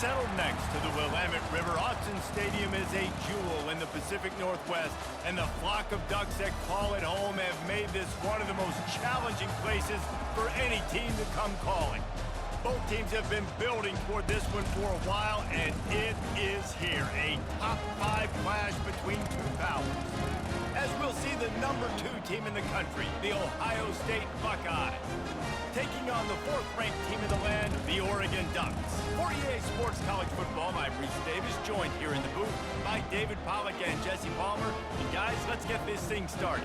Settled next to the Willamette River, Autzen Stadium is a jewel in the Pacific Northwest, and the flock of Ducks that call it home have made this one of the most challenging places for any team to come calling. Both teams have been building toward this one for a while, and it is here, a top 5 clash between two powers. As we'll see the number 2 team in the country, the Ohio State Buckeyes, taking on the 4th-ranked team in the land, the Oregon Ducks. For EA Sports College Football, I'm Reese Davis, joined here in the booth by David Pollack and Jesse Palmer. And guys, let's get this thing started.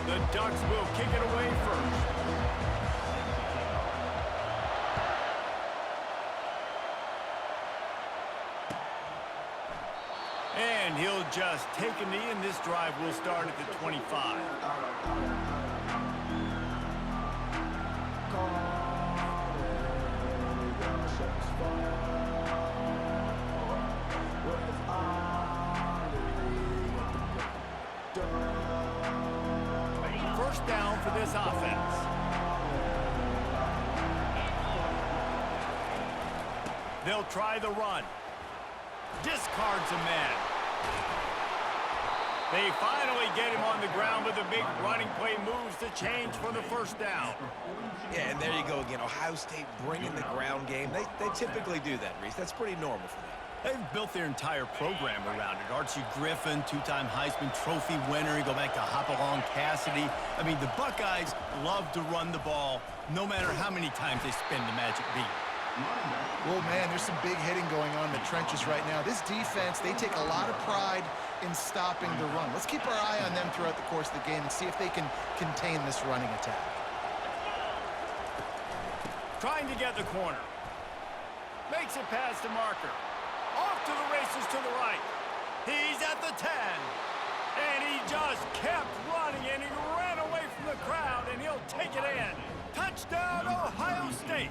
The Ducks will kick it away first. And he'll just take a knee, and this drive will start at the 25. First down for this offense. They'll try the run. Discards a man. They finally get him on the ground, but the big running play moves the change for the first down. Yeah, and there you go again. Ohio State bringing the ground game. They typically do that, Reese. That's pretty normal for them. They've built their entire program around it. Archie Griffin, 2-time Heisman Trophy winner. You go back to Hopalong Cassidy. I mean, the Buckeyes love to run the ball, no matter how many times they spin the magic beat. Well, man, there's some big hitting going on in the trenches right now. This defense, they take a lot of pride in stopping the run. Let's keep our eye on them throughout the course of the game and see if they can contain this running attack. Trying to get the corner. Makes it past the marker. Off to the races to the right. He's at the 10. And he just kept running, and he ran away from the crowd, and he'll take it in. Touchdown, Ohio State.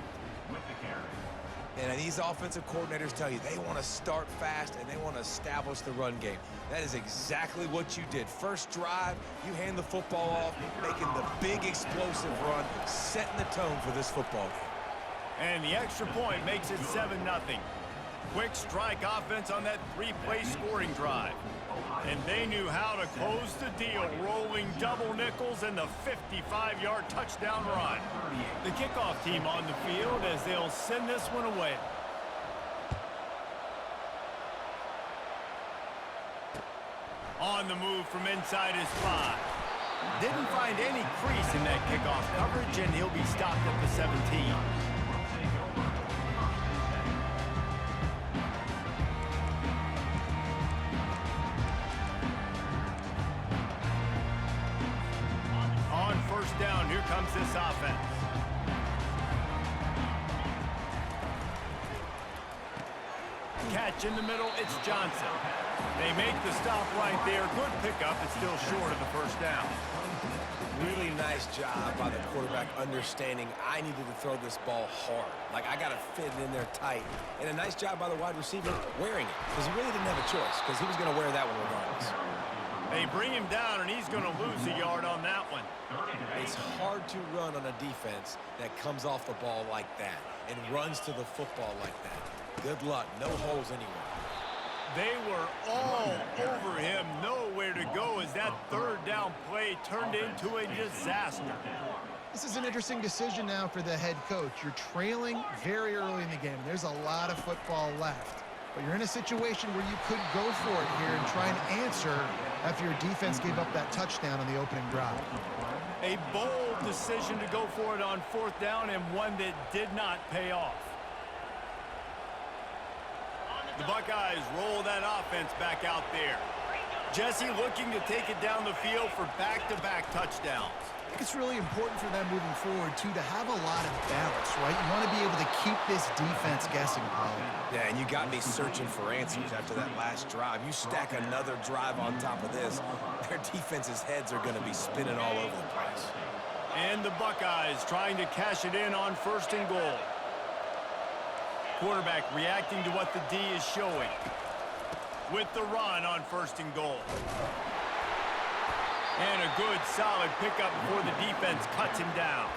And these offensive coordinators tell you they want to start fast and they want to establish the run game. That is exactly what you did. First drive, you hand the football off, making the big explosive run, setting the tone for this football game. And the extra point makes it 7-0. Quick strike offense on that 3-play scoring drive. And they knew how to close the deal, rolling double nickels and the 55-yard touchdown run. The kickoff team on the field as they'll send this one away. On the move from inside his 5. Didn't find any crease in that kickoff coverage, and he'll be stopped at the 17. First down, here comes this offense. Catch in the middle, it's Johnson. They make the stop right there. Good pickup, it's still short of the first down. Really nice job by the quarterback understanding I needed to throw this ball hard. Like, I got to fit it in there tight. And a nice job by the wide receiver wearing it, because he really didn't have a choice, because he was going to wear that one regardless. They bring him down, and he's going to lose a yard on that one. It's hard to run on a defense that comes off the ball like that and runs to the football like that. Good luck. No holes anywhere. They were all over him. Nowhere to go as that third down play turned into a disaster. This is an interesting decision now for the head coach. You're trailing very early in the game. There's a lot of football left. But you're in a situation where you could go for it here and try and answer after your defense gave up that touchdown on the opening drive. A bold decision to go for it on 4th down, and one that did not pay off. The Buckeyes roll that offense back out there. Jesse looking to take it down the field for back-to-back touchdowns. I think it's really important for them moving forward, too, to have a lot of balance, right? You want to be able to keep this defense guessing, Paul. Yeah, and you got me searching for answers after that last drive. You stack another drive on top of this, their defense's heads are going to be spinning all over the place. And the Buckeyes trying to cash it in on 1st and goal. Quarterback reacting to what the D is showing. With the run on 1st and goal. good, solid pickup before the defense cuts him down.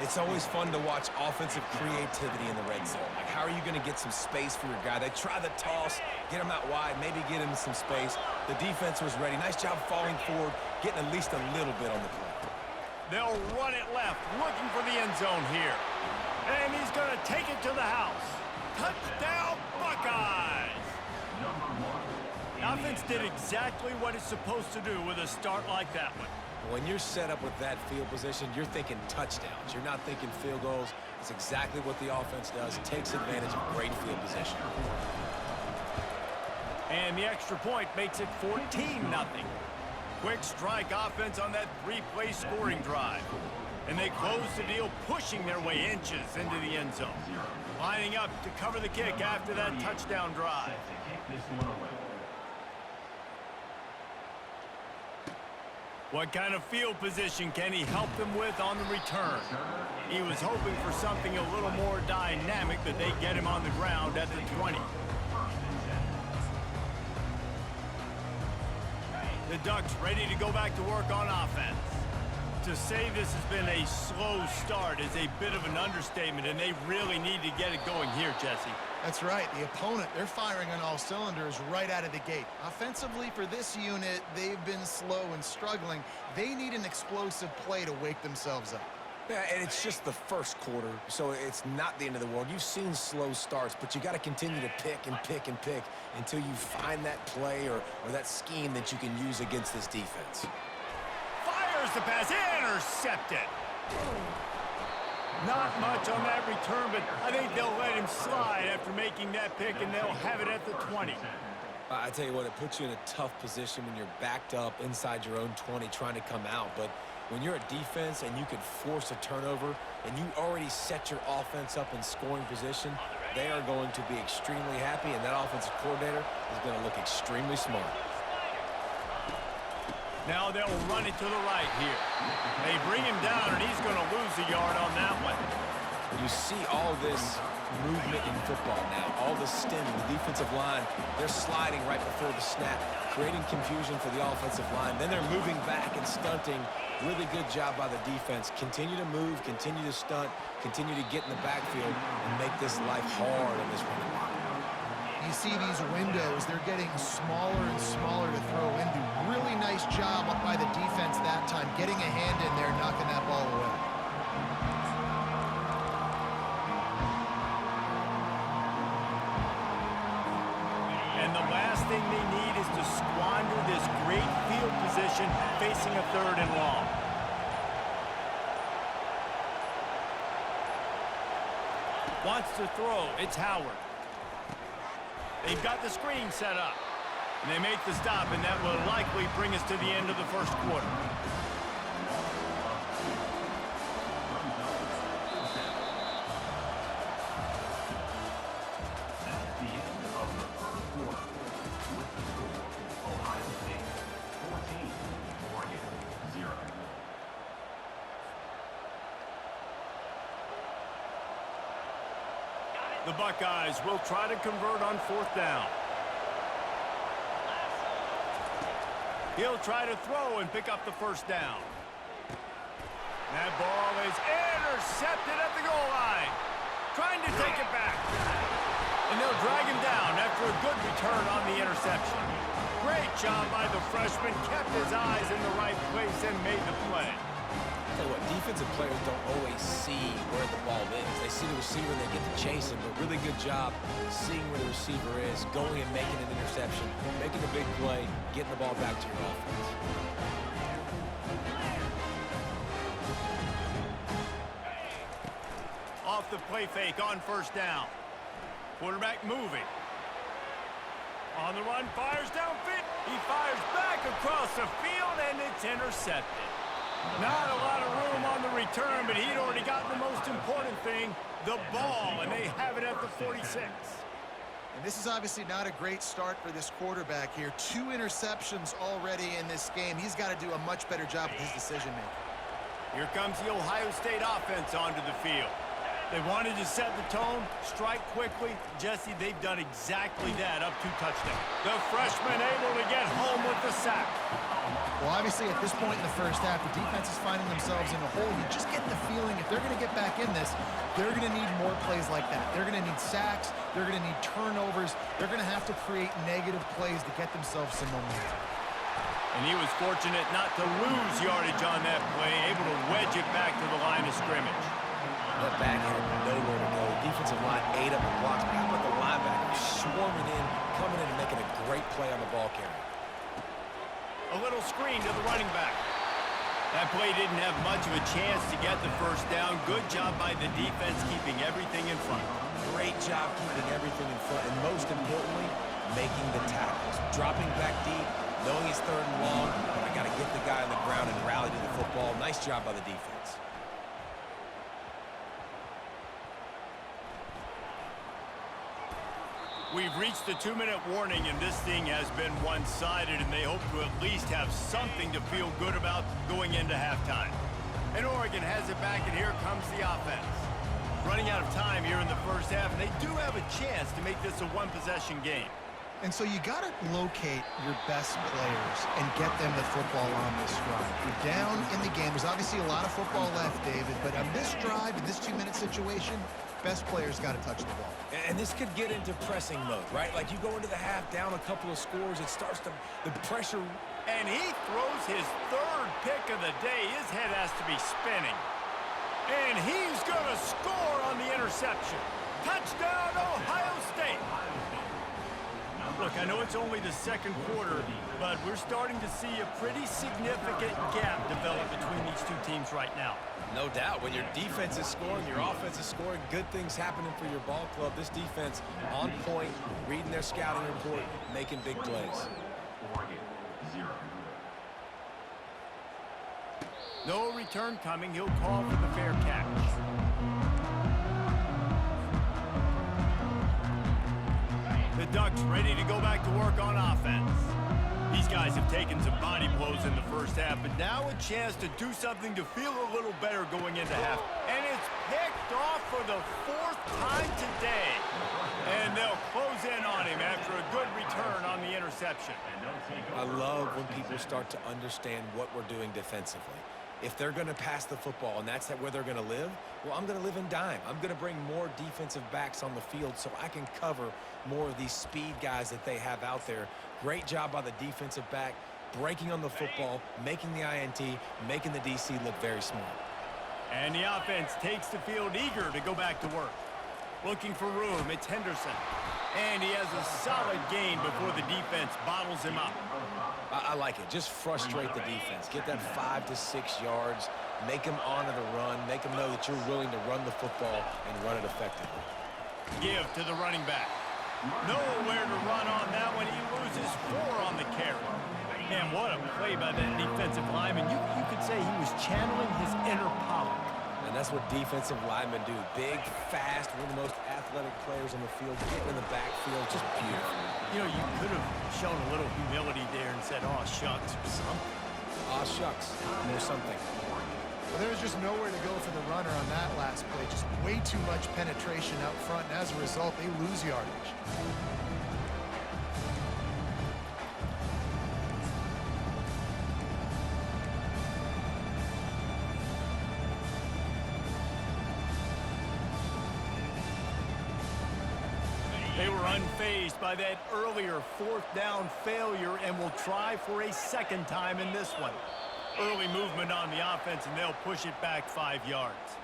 It's always fun to watch offensive creativity in the red zone. Like, how are you going to get some space for your guy? They try the toss, get him out wide, maybe get him some space. The defense was ready. Nice job falling forward, getting at least a little bit on the play. They'll run it left, looking for the end zone here. And he's going to take it to the house. Touchdown, Buckeyes! The offense did exactly what it's supposed to do with a start like that one. When you're set up with that field position, you're thinking touchdowns. You're not thinking field goals. It's exactly what the offense does. It takes advantage of great field position. And the extra point makes it 14-0. Quick strike offense on that three-play scoring drive. And they close the deal, pushing their way inches into the end zone. Lining up to cover the kick after that touchdown drive. What kind of field position can he help them with on the return? He was hoping for something a little more dynamic, but they get him on the ground at the 20. The Ducks ready to go back to work on offense. To say this has been a slow start is a bit of an understatement, and they really need to get it going here, Jesse. That's right. The opponent, they're firing on all cylinders right out of the gate. Offensively, for this unit, they've been slow and struggling. They need an explosive play to wake themselves up. Yeah, and it's just the first quarter, so it's not the end of the world. You've seen slow starts, but you got to continue to pick and pick and pick until you find that play or that scheme that you can use against this defense. Fires the pass, intercepted. Not much on that return, but I think they'll let him slide after making that pick, and they'll have it at the 20. I tell you what, it puts you in a tough position when you're backed up inside your own 20 trying to come out. But when you're a defense and you can force a turnover and you already set your offense up in scoring position, they are going to be extremely happy, and that offensive coordinator is going to look extremely smart. Now they'll run it to the right here. They bring him down, and he's going to lose a yard on that one. You see all this movement in football now, all the stemming, the defensive line, they're sliding right before the snap, creating confusion for the offensive line. Then they're moving back and stunting. Really good job by the defense. Continue to move, continue to stunt, continue to get in the backfield and make this life hard on this running back. You see these windows, they're getting smaller and smaller to throw into. Really nice job by the defense that time, getting a hand in there, knocking that ball away. And the last thing they need is to squander this great field position facing a 3rd and long. Wants to throw. It's Howard. They've got the screen set up. And they make the stop, and that will likely bring us to the end of the first quarter. The Buckeyes will try to convert on 4th down. He'll try to throw and pick up the 1st down. That ball is intercepted at the goal line. Trying to take it back. And they'll drag him down after a good return on the interception. Great job by the freshman. Kept his eyes in the right place and made the play. Tell you what, defensive players don't always see where the ball is. They see the receiver and they get to chase him, but really good job seeing where the receiver is, going and making an interception, making a big play, getting the ball back to your offense. Off the play fake on 1st down. Quarterback moving. On the run, fires downfield. He fires back across the field, and it's intercepted. Not a lot of room on the return, but he'd already gotten the most important thing, the ball, and they have it at the 46. And this is obviously not a great start for this quarterback here. 2 interceptions already in this game. He's got to do a much better job with his decision-making. Here comes the Ohio State offense onto the field. They wanted to set the tone, strike quickly. Jesse, they've done exactly that up to touchdown. The freshman able to get home with the sack. Well, obviously, at this point in the first half, the defense is finding themselves in a hole. You just get the feeling if they're going to get back in this, they're going to need more plays like that. They're going to need sacks. They're going to need turnovers. They're going to have to create negative plays to get themselves some momentum. And he was fortunate not to lose yardage on that play, able to wedge it back to the line of scrimmage. That back had nowhere to go. Defensive line ate up the blocks. But how about the linebackers swarming in, coming in and making a great play on the ball carrier? A little screen to the running back. That play didn't have much of a chance to get the first down. Good job by the defense keeping everything in front. Great job keeping everything in front, and most importantly, making the tackles. Dropping back deep, knowing it's 3rd and long, but I got to get the guy on the ground and rally to the football. Nice job by the defense. We've reached the 2-minute warning, and this thing has been one-sided, and they hope to at least have something to feel good about going into halftime. And Oregon has it back, and here comes the offense. Running out of time here in the first half, and they do have a chance to make this a one-possession game. And so you got to locate your best players and get them the football on this drive. You're down in the game. There's obviously a lot of football left, David, but on this drive, in this 2-minute situation, best players got to touch the ball. And this could get into pressing mode, right? Like you go into the half down a couple of scores, it starts to, the pressure. And he throws his 3rd pick of the day. His head has to be spinning. And he's going to score on the interception. Touchdown, Ohio State. Look, I know it's only the 2nd quarter, but we're starting to see a pretty significant gap develop between these two teams right now. No doubt. When your defense is scoring, your offense is scoring, good things happening for your ball club. This defense on point, reading their scouting report, making big plays. No return coming. He'll call for the fair catch. The Ducks ready to go back to work on offense. These guys have taken some body blows in the first half, but now a chance to do something to feel a little better going into half. And it's picked off for the 4th time today. And they'll close in on him after a good return on the interception. I love when people start to understand what we're doing defensively. If they're going to pass the football and that's where they're going to live, well, I'm going to live in dime. I'm going to bring more defensive backs on the field so I can cover more of these speed guys that they have out there. Great job by the defensive back, breaking on the football, making the INT, making the DC look very smart. And the offense takes the field eager to go back to work. Looking for room, it's Henderson. And he has a solid gain before the defense bottles him up. I like it. Just frustrate the defense. Get that 5 to 6 yards. Make them honor the run. Make them know that you're willing to run the football and run it effectively. Give to the running back. Nowhere to run on that one. He loses 4 on the carry. Man, what a play by that defensive lineman. You could say he was channeling his inner Pollock. And that's what defensive linemen do. Big, fast, one of the most athletic players on the field, getting in the backfield, just beautiful. You know, you could have shown a little humility there and said, "Aw, shucks," or something. Aw, shucks, or something. Well, there was just nowhere to go for the runner on that last play. Just way too much penetration out front, and as a result, they lose yardage. They were unfazed by that earlier 4th down failure and will try for a 2nd time in this one. Early movement on the offense, and they'll push it back 5 yards.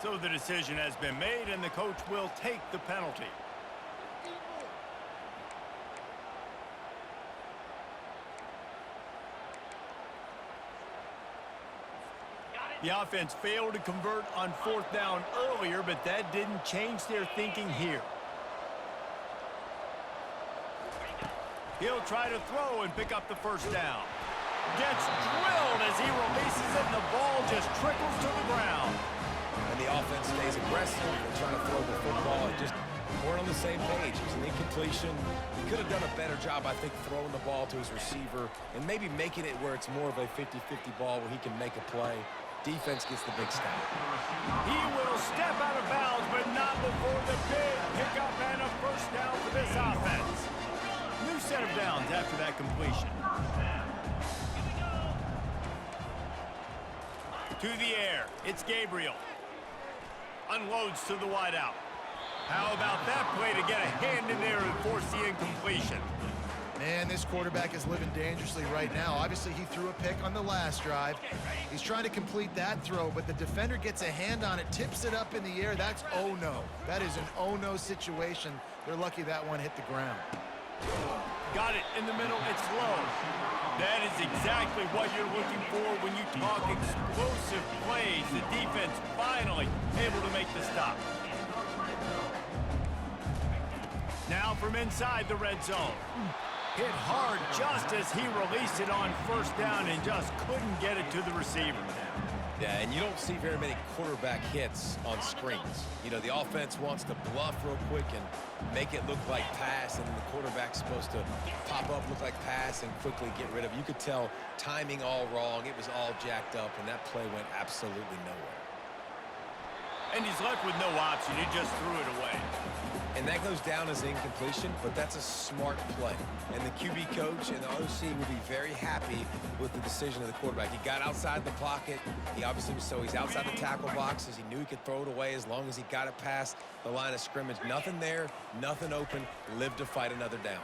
So the decision has been made, and the coach will take the penalty. The offense failed to convert on 4th down earlier, but that didn't change their thinking here. He'll try to throw and pick up the 1st down. Gets drilled as he releases it, and the ball just trickles to the ground. And the offense stays aggressive. They're trying to throw the football. It just weren't on the same page. It was an incompletion. He could have done a better job, I think, throwing the ball to his receiver and maybe making it where it's more of a 50-50 ball where he can make a play. Defense gets the big stop. He will step out of bounds, but not before the big pickup and a first down for this offense. New set of downs after that completion. To the air, it's Gabriel. Unloads to the wideout. How about that play to get a hand in there and force the incompletion? Man, this quarterback is living dangerously right now. Obviously, he threw a pick on the last drive. He's trying to complete that throw, but the defender gets a hand on it, tips it up in the air. That's oh no. That is an oh no situation. They're lucky that one hit the ground. Got it in the middle. It's low. That is exactly what you're looking for when you talk explosive plays. The defense finally able to make the stop. Now from inside the red zone. Hit hard just as he released it on first down and just couldn't get it to the receiver. Yeah, and you don't see very many quarterback hits on screens. You know, the offense wants to bluff real quick and make it look like pass, and then the quarterback's supposed to pop up, look like pass, and quickly get rid of it. You could tell timing all wrong. It was all jacked up, and that play went absolutely nowhere. And he's left with no option. He just threw it away. And that goes down as incompletion, but that's a smart play. And the QB coach and the OC will be very happy with the decision of the quarterback. He got outside the pocket. He obviously was he's outside the tackle boxes. He knew he could throw it away as long as he got it past the line of scrimmage. Nothing there, nothing open. Live to fight another down.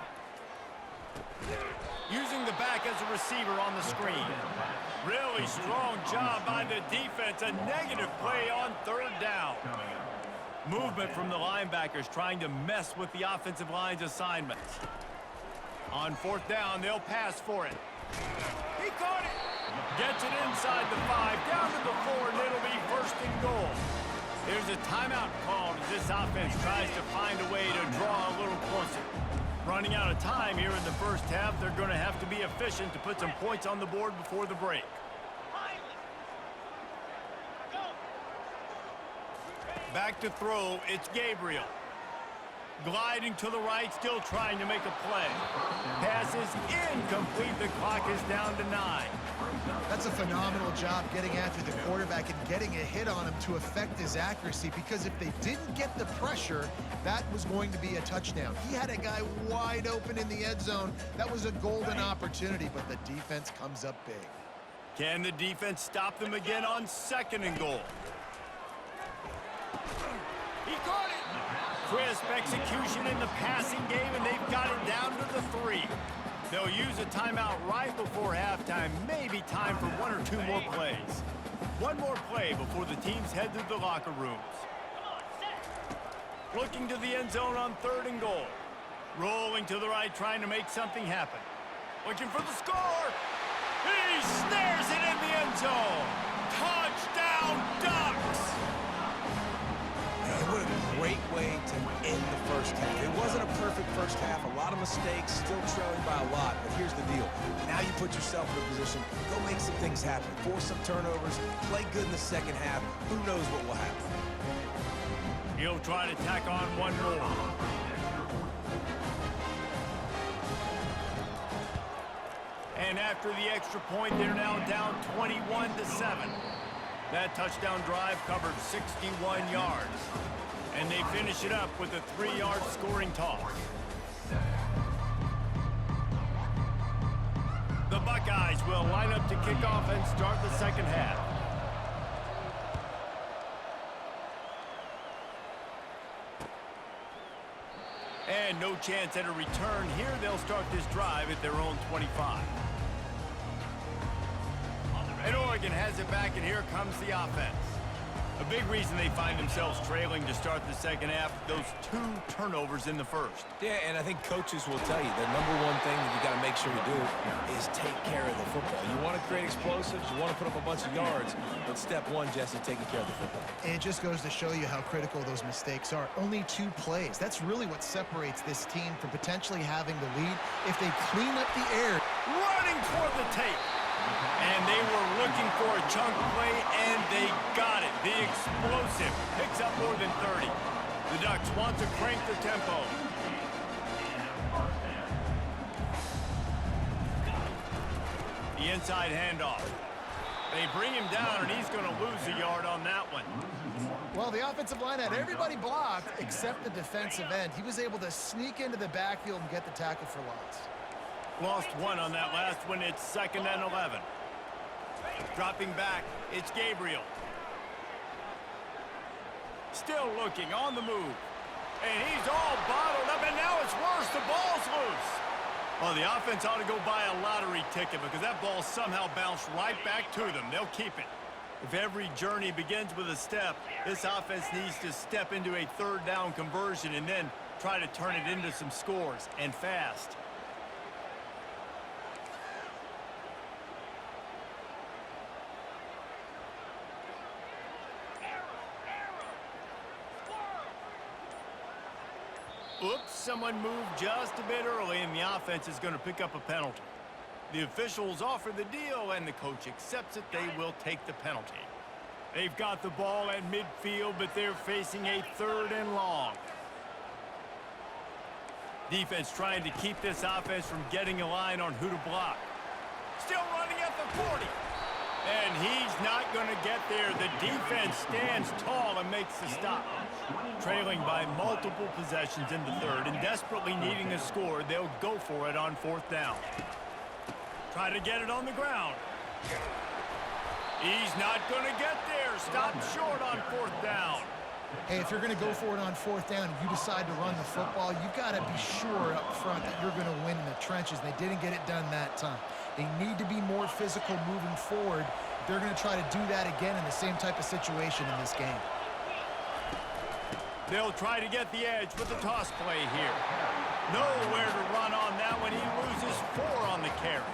Using the back as a receiver on the screen. Really strong job by the defense. A negative play on third down. Movement from the linebackers trying to mess with the offensive line's assignments. On fourth down, they'll pass for it. He caught it. Gets it inside the 5, down to the 4, and it'll be first and goal. There's a timeout called as this offense tries to find a way to draw a little closer. Running out of time here in the first half, they're going to have to be efficient to put some points on the board before the break. Back to throw, it's Gabriel. Gliding to the right, still trying to make a play. Pass is incomplete. The clock is down to 9. That's a phenomenal job getting after the quarterback and getting a hit on him to affect his accuracy, because if they didn't get the pressure, that was going to be a touchdown. He had a guy wide open in the end zone. That was a golden opportunity, but the defense comes up big. Can the defense stop them again on second and goal? He caught it. Crisp execution in the passing game, and they've got it down to the 3. They'll use a timeout right before halftime. Maybe time for 1 or 2 more plays. One more play before the teams head to the locker rooms. Looking to the end zone on third and goal. Rolling to the right, trying to make something happen. Looking for the score. He snares it in the end zone. Touchdown, Ducks! What a great way to end the first half. It wasn't a perfect first half. A lot of mistakes, still trailing by a lot. But here's the deal. Now you put yourself in a position, go make some things happen. Force some turnovers, play good in the second half. Who knows what will happen? He'll try to tack on one more. And after the extra point, they're now down 21-7. That touchdown drive covered 61 yards. And they finish it up with a 3-yard scoring toss. The Buckeyes will line up to kick off and start the second half. And no chance at a return here. They'll start this drive at their own 25. And Oregon has it back, and here comes the offense. A big reason they find themselves trailing to start the second half, those 2 turnovers in the first. Yeah, and I think coaches will tell you the number one thing that you got to make sure you do is take care of the football. You want to create explosives, you want to put up a bunch of yards, but step one, Jesse, taking care of the football. And it just goes to show you how critical those mistakes are. Only 2 plays. That's really what separates this team from potentially having the lead. If they clean up the air. Running toward the tape. And they were looking for a chunk play, and they got it. The explosive picks up more than 30. The Ducks want to crank the tempo. The inside handoff. They bring him down, and he's going to lose a yard on that one. Well, the offensive line had everybody blocked except the defensive end. He was able to sneak into the backfield and get the tackle for loss. Lost one on that last one. It's 2nd and 11. Dropping back, it's Gabriel. Still looking, on the move. And he's all bottled up, and now it's worse. The ball's loose. Well, the offense ought to go buy a lottery ticket because that ball somehow bounced right back to them. They'll keep it. If every journey begins with a step, this offense needs to step into a 3rd down conversion and then try to turn it into some scores, and fast. Oops, someone moved just a bit early, and the offense is going to pick up a penalty. The officials offer the deal, and the coach accepts it. They will take the penalty. They've got the ball at midfield, but they're facing a 3rd and long. Defense trying to keep this offense from getting a line on who to block. Still running at the 40. And he's not going to get there. The defense stands tall and makes the stop. Trailing by multiple possessions in the 3rd and desperately needing a score, they'll go for it on 4th down. Try to get it on the ground. He's not going to get there. Stop short on 4th down. Hey, if you're going to go for it on 4th down and you decide to run the football, you've got to be sure up front that you're going to win in the trenches. They didn't get it done that time. They need to be more physical moving forward. They're going to try to do that again in the same type of situation in this game. They'll try to get the edge with the toss play here. Nowhere to run on that one. He loses 4 on the carry.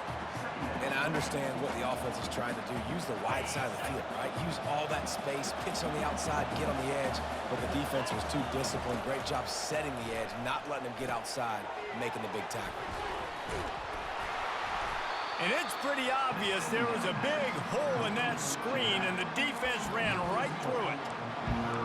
And I understand what the offense is trying to do. Use the wide side of the field, right? Use all that space, pitch on the outside, get on the edge. But the defense was too disciplined. Great job setting the edge, not letting them get outside, making the big tackle. And it's pretty obvious there was a big hole in that screen, and the defense ran right through it.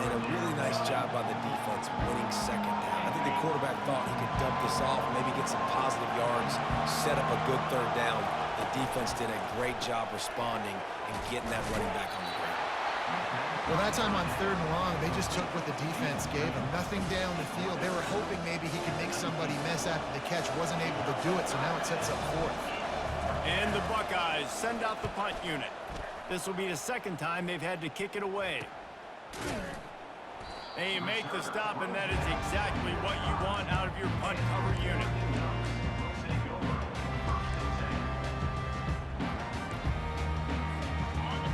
And a really nice job by the defense winning 2nd down. I think the quarterback thought he could dump this off, maybe get some positive yards, set up a good 3rd down. The defense did a great job responding and getting that running back on the ground. Well, that time on 3rd and long, they just took what the defense gave them. Nothing down the field. They were hoping maybe he could make somebody miss after the catch. Wasn't able to do it, so now it sets up 4th. And the Buckeyes send out the punt unit. This will be the 2nd time they've had to kick it away. They make the stop, and that is exactly what you want out of your punt cover unit.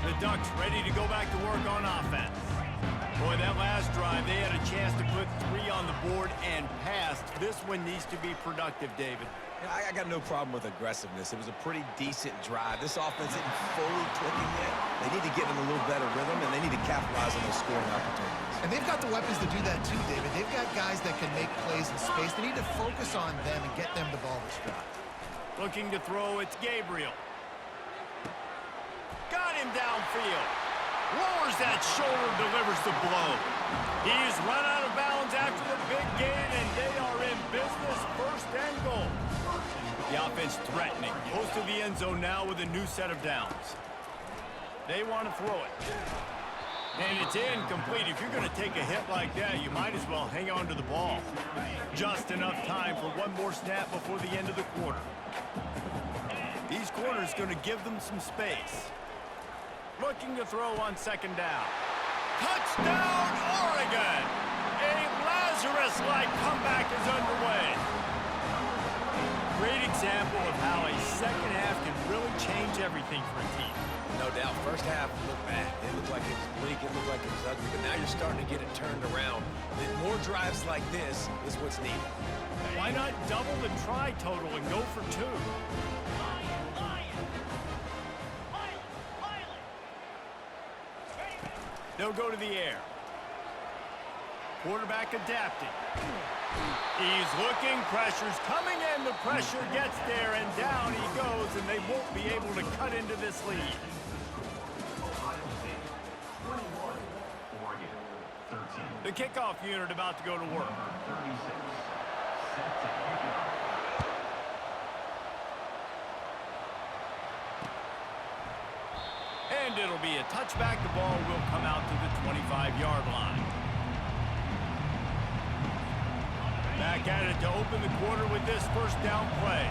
The Ducks ready to go back to work on offense. Boy, that last drive, they had a chance to put 3 on the board and passed. This one needs to be productive, David. Yeah, I got no problem with aggressiveness. It was a pretty decent drive. This offense isn't fully clicking yet. They need to get in a little better rhythm, and they need to capitalize on those scoring opportunities. And they've got the weapons to do that too, David. They've got guys that can make plays in space. They need to focus on them and get them the ball this drive. Looking to throw, it's Gabriel. Got him downfield. Lowers that shoulder, delivers the blow. He's run out of bounds after the big gain, and they are in business, 1st and goal. The offense threatening. Close to the end zone now with a new set of downs. They want to throw it. And it's incomplete. If you're going to take a hit like that, you might as well hang on to the ball. Just enough time for one more snap before the end of the quarter. These corners going to give them some space. Looking to throw on 2nd down. Touchdown, Oregon! A Lazarus-like comeback is underway. Great example of how a 2nd half can really change everything for a team. No doubt. 1st half looked bad. It looked like it was bleak. It looked like it was ugly. But now you're starting to get it turned around. More drives like this is what's needed. Why not double the try total and go for 2? They'll go to the air. Quarterback adapting. He's looking, pressure's coming in, the pressure gets there, and down he goes, and they won't be able to cut into this lead. The kickoff unit about to go to work. And it'll be a touchback. The ball will come out to the 25-yard line. Back at it to open the quarter with this first down play.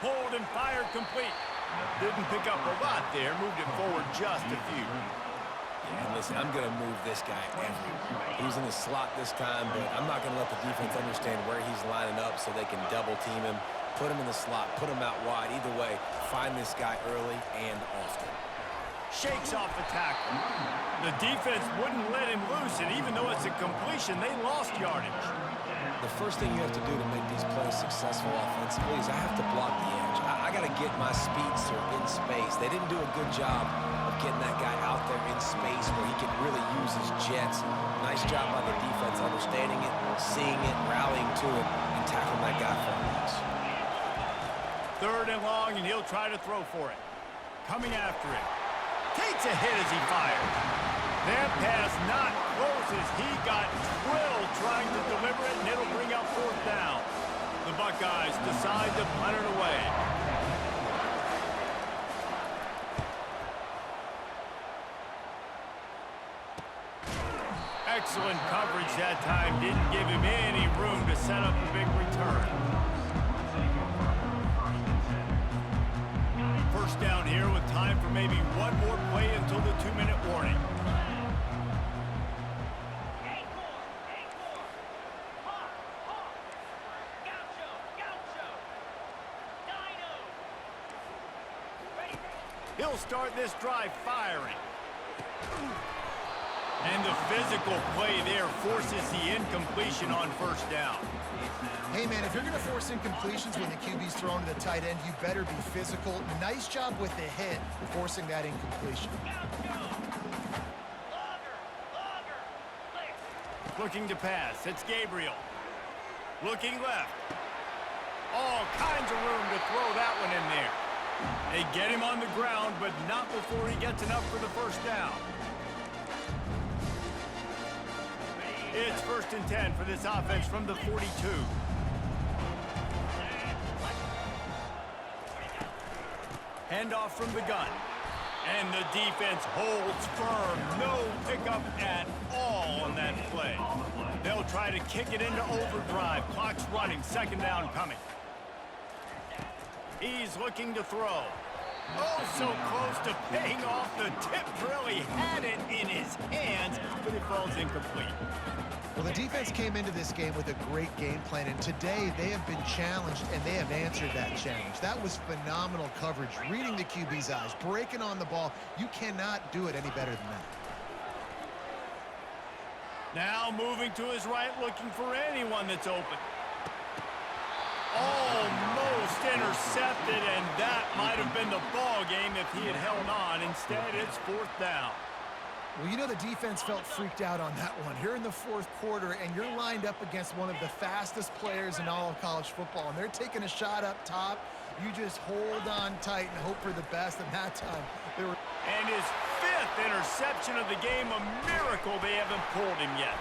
Hold and fired complete. Didn't pick up a lot there. Moved it forward just a few. And listen, I'm going to move this guy everywhere. He's in the slot this time, but I'm not going to let the defense understand where he's lining up so they can double team him, put him in the slot, put him out wide. Either way, find this guy early and often. Shakes off the tackle. The defense wouldn't let him loose, and even though it's a completion, they lost yardage. The first thing you have to do to make these plays successful offensively is I have to block the edge. I got to get my speedster in space. They didn't do a good job of getting that guy out there in space where he can really use his jets. Nice job by the defense understanding it, seeing it, rallying to it, and tackling that guy for a loss. 3rd and long, and he'll try to throw for it. Coming after it. Takes a hit as he fires. That pass not close as he got drilled trying to deliver it, and it'll bring up 4th down. The Buckeyes decide to punt it away. Excellent coverage that time. Didn't give him any room to set up a big return. First down here with time for maybe one more play until the 2-minute warning. He'll start this drive firing. And the physical play there forces the incompletion on 1st down. Hey, man, if you're going to force incompletions when the QB's thrown to the tight end, you better be physical. Nice job with the hit, forcing that incompletion. Looking to pass. It's Gabriel. Looking left. All kinds of room to throw that one in there. They get him on the ground, but not before he gets enough for the 1st down. It's 1st and 10 for this offense from the 42. Handoff from the gun. And the defense holds firm. No pickup at all on that play. They'll try to kick it into overdrive. Clock's running. 2nd down coming. He's looking to throw. Oh, so close to paying off. The tip drill. He had it in his hands, but it falls incomplete. Well, the defense came into this game with a great game plan, and today they have been challenged, and they have answered that challenge. That was phenomenal coverage, reading the QB's eyes, breaking on the ball. You cannot do it any better than that. Now moving to his right, looking for anyone that's open. Almost intercepted, and that might have been the ball game if he had held on. Instead, it's 4th down. Well, you know the defense felt freaked out on that one. Here in the 4th quarter, and you're lined up against one of the fastest players in all of college football, and they're taking a shot up top. You just hold on tight and hope for the best, and that time they were... And his 5th interception of the game, a miracle they haven't pulled him yet.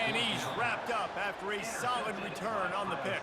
And he's wrapped up after a solid return on the pick.